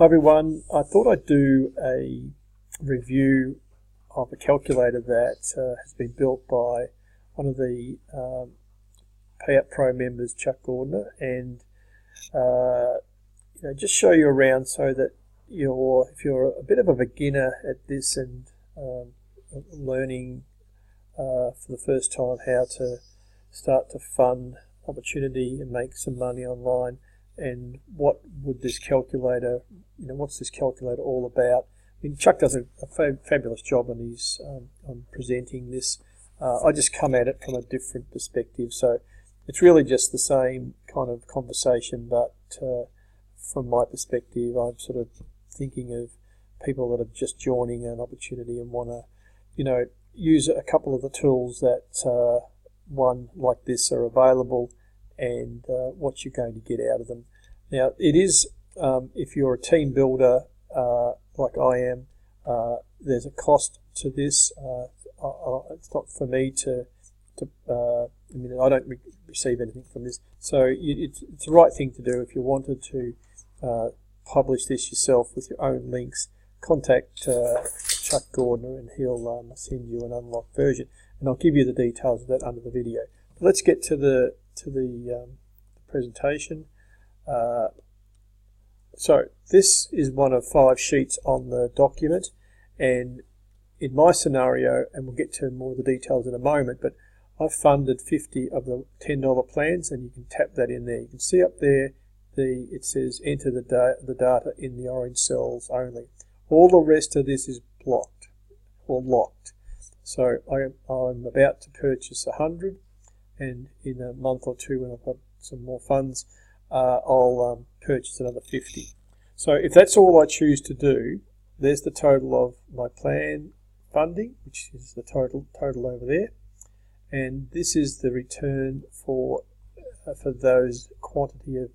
Hi everyone, I thought I'd do a review of a calculator that has been built by one of the PayOutPro members, Chuck Gordner, and just show you around so that if you're a bit of a beginner at this and learning for the first time how to start to fund opportunity and make some money online, and what would this calculator, what's this calculator all about? I mean, Chuck does a fabulous job on his on presenting this. I just come at it from a different perspective, so it's really just the same kind of conversation, but from my perspective, I'm sort of thinking of people that are just joining an opportunity and want to, use a couple of the tools that one like this are available, and what you're going to get out of them. Now, it is, if you're a team builder like I am, there's a cost to this. It's not for me I don't receive anything from this. So it's the right thing to do. If you wanted to publish this yourself with your own links, contact Chuck Gordner and he'll send you an unlocked version. And I'll give you the details of that under the video. But let's get to the presentation. So this is one of 5 sheets on the document, and in my scenario, and we'll get to more of the details in a moment, but I've funded 50 of the $10 plans, and you can tap that in there. You can see up there it says enter the data in the orange cells only. All the rest of this is blocked or locked. So I'm about to purchase 100, and in a month or two, when I've got some more funds, I'll purchase another 50. So if that's all I choose to do, there's the total of my plan funding, which is the total over there, and this is the return for those quantity of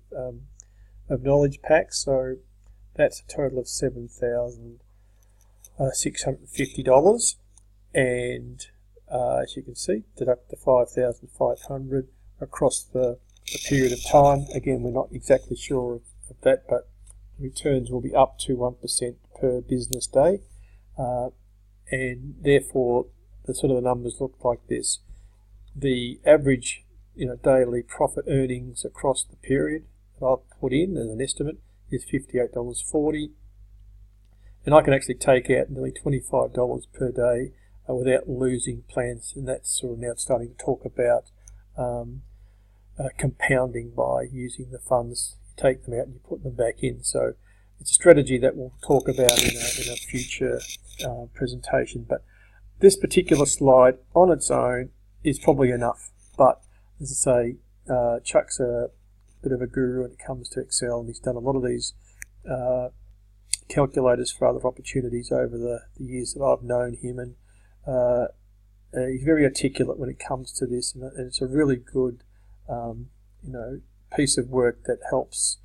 knowledge packs. So that's a total of $7,650, and as you can see, deduct the $5,500 across the period of time. Again, we're not exactly sure of that, but returns will be up to 1% per business day, and therefore the sort of the numbers look like this. The average daily profit earnings across the period that I've put in as an estimate is $58.40, and I can actually take out nearly $25 per day without losing plans, and that's sort of now starting to talk about compounding by using the funds. You take them out and you put them back in. So it's a strategy that we'll talk about in a future presentation, but this particular slide on its own is probably enough. But as I say, Chuck's a bit of a guru when it comes to Excel, and he's done a lot of these calculators for other opportunities over the years that I've known him, and he's very articulate when it comes to this, and it's a really good piece of work that helps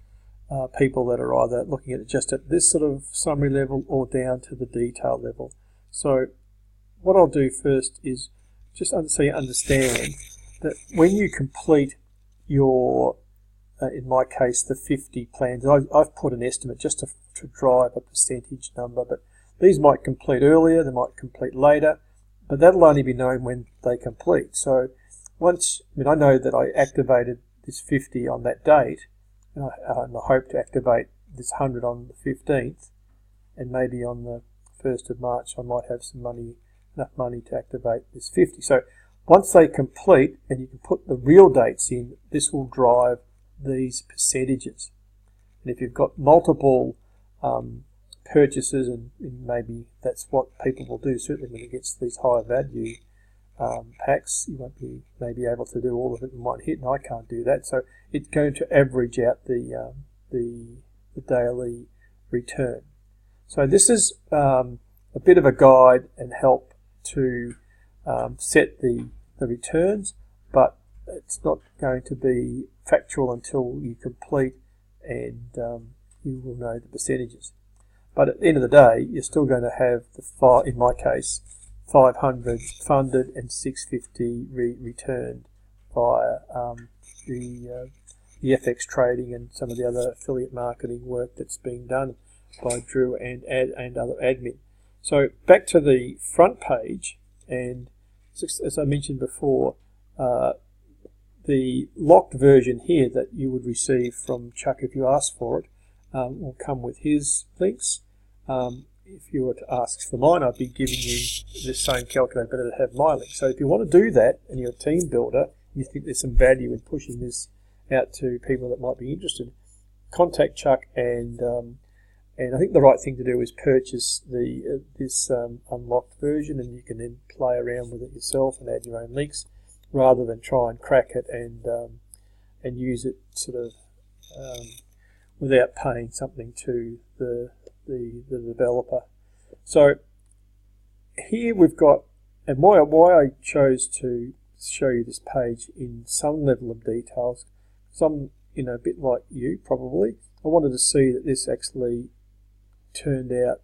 people that are either looking at it just at this sort of summary level or down to the detail level. So what I'll do first is just so you understand that when you complete your, in my case, the 50 plans, I've put an estimate just to drive a percentage number, but these might complete earlier, they might complete later, but that'll only be known when they complete. So once, I know that I activated this 50 on that date, and I hope to activate this 100 on the 15th, and maybe on the 1st of March I might have some money, enough money to activate this 50. So once they complete, and you can put the real dates in, this will drive these percentages. And if you've got multiple purchases, and maybe that's what people will do, certainly when it gets these higher value packs, you won't be maybe able to do all of it in one hit, and I can't do that. So it's going to average out the daily return. So this is a bit of a guide and help to set the returns, but it's not going to be factual until you complete, and you will know the percentages. But at the end of the day, you're still going to have in my case, 500 funded and 650 returned via the FX trading and some of the other affiliate marketing work that's being done. by Drew and other admin. So back to the front page, and as I mentioned before, the locked version here that you would receive from Chuck if you ask for it will come with his links. If you were to ask for mine, I'd be giving you the same calculator, but it'd have my link. So if you want to do that and you're a team builder, you think there's some value in pushing this out to people that might be interested, contact Chuck, and I think the right thing to do is purchase this unlocked version, and you can then play around with it yourself and add your own links, rather than try and crack it and use it sort of without paying something to the developer. So here we've got, and why I chose to show you this page in some level of details, some, a bit like you probably, I wanted to see that this actually turned out,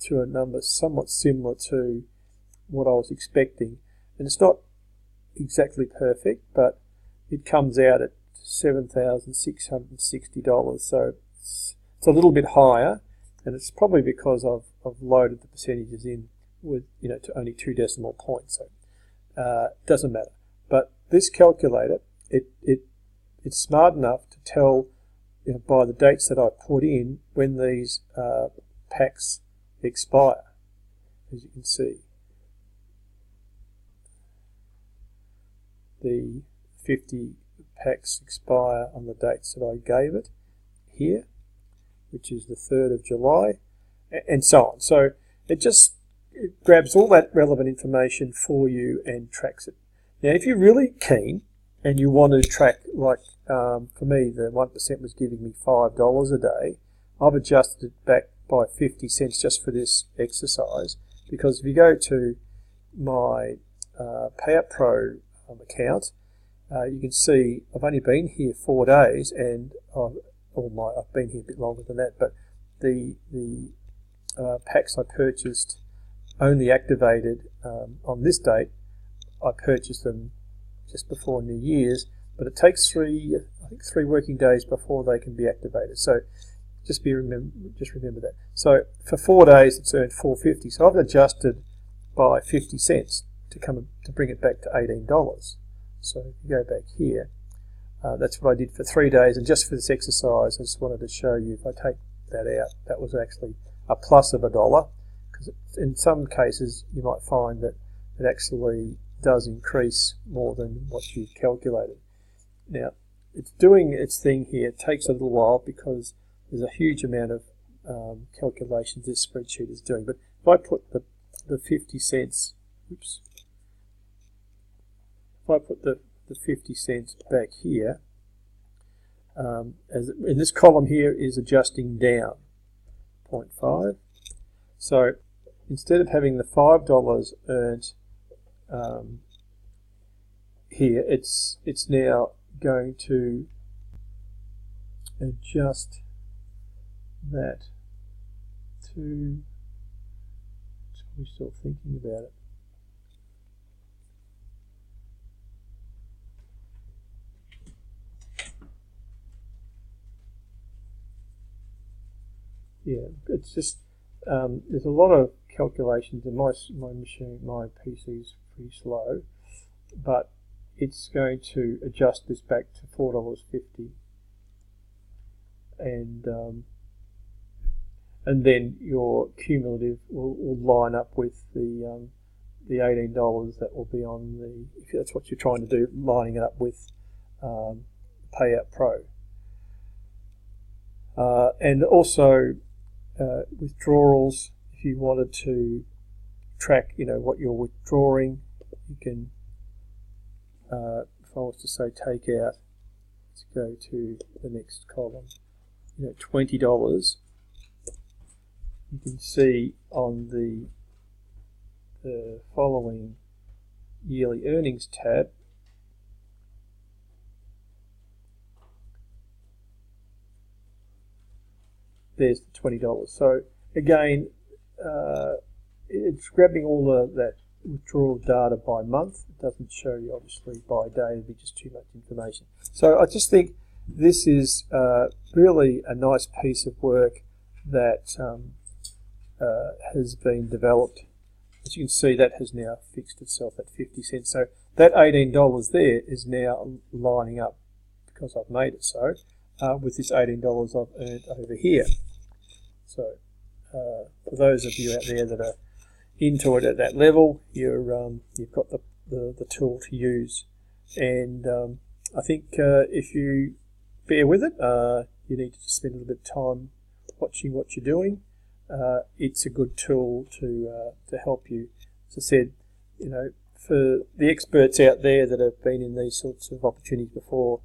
to a number somewhat similar to what I was expecting. And it's not exactly perfect, but it comes out at $7,660, so it's a little bit higher, and it's probably because I've loaded the percentages in with to only 2 decimal points, so doesn't matter. But this calculator, it's smart enough to tell by the dates that I put in when these packs expire, as you can see. The 50 packs expire on the dates that I gave it here, which is the 3rd of July, and so on. So it grabs all that relevant information for you and tracks it. Now, if you're really keen and you want to track, like for me, the 1% was giving me $5 a day, I've adjusted it back by 50 cents just for this exercise, because if you go to my PayOutPro account, you can see I've only been here 4 days, and I've been here a bit longer than that, but the packs I purchased only activated on this date. I purchased them just before New Year's, but it takes 3 working days before they can be activated. So just remember that. So for 4 days it's earned $4.50. So I've adjusted by 50 cents to bring it back to $18. So if you go back here, that's what I did for 3 days, and just for this exercise I just wanted to show you, if I take that out, that was actually a plus of $1, because in some cases you might find that it actually does increase more than what you calculated. Now, it's doing its thing here. It takes a little while because there's a huge amount of calculations this spreadsheet is doing. But if I put the 50 cents, if I put the 50 cents back here, as in this column here is adjusting down 0.5. So instead of having the $5 earned here, it's now going to adjust that to, we're still thinking about it. Yeah, it's just there's a lot of calculations, and my machine, my PC is pretty slow, but it's going to adjust this back to $4.50, and then your cumulative will line up with the $18 that will be on the, if that's what you're trying to do, lining it up with PayOutPro, and also withdrawals. If you wanted to track, what you're withdrawing, you can. If I was to say take out, let's go to the next column. $20. You can see on the following yearly earnings tab, there's the $20. So again, it's grabbing all that withdrawal data by month. It doesn't show you obviously by day, it'd be just too much information. So I just think this is really a nice piece of work that has been developed. As you can see, that has now fixed itself at 50 cents. So that $18 there is now lining up, because I've made it so, with this $18 I've earned over here. So for those of you out there that are into it at that level, you've got the tool to use. And I think if you bear with it, you need to just spend a little bit of time watching what you're doing. It's a good tool to help you. As I said, for the experts out there that have been in these sorts of opportunities before,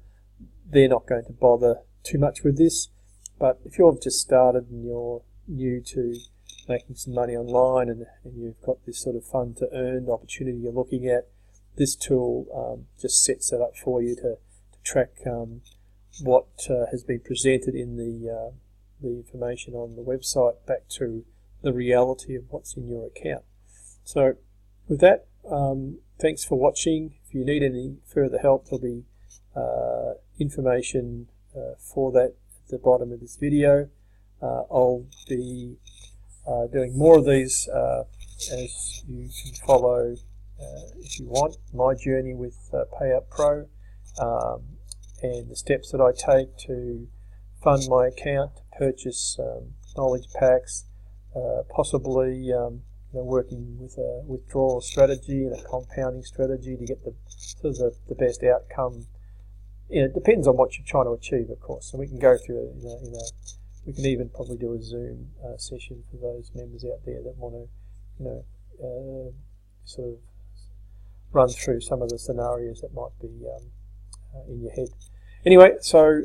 they're not going to bother too much with this. But if you've just started and you're new to making some money online, and you've got this sort of fun to earn opportunity you're looking at, this tool just sets it up for you to track what has been presented in the information on the website back to the reality of what's in your account. So with that, thanks for watching. If you need any further help, there'll be information for that at the bottom of this video. I'll be doing more of these as you can follow, if you want, my journey with PayOutPro and the steps that I take to fund my account, to purchase knowledge packs, possibly working with a withdrawal strategy and a compounding strategy to get the best outcome. It depends on what you're trying to achieve, of course. So we can go through we can even probably do a Zoom session for those members out there that want to, sort of run through some of the scenarios that might be in your head. Anyway, so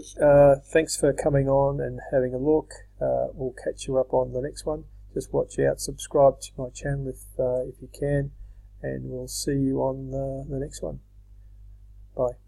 thanks for coming on and having a look. We'll catch you up on the next one. Just watch out, subscribe to my channel if you can, and we'll see you on the next one. Bye.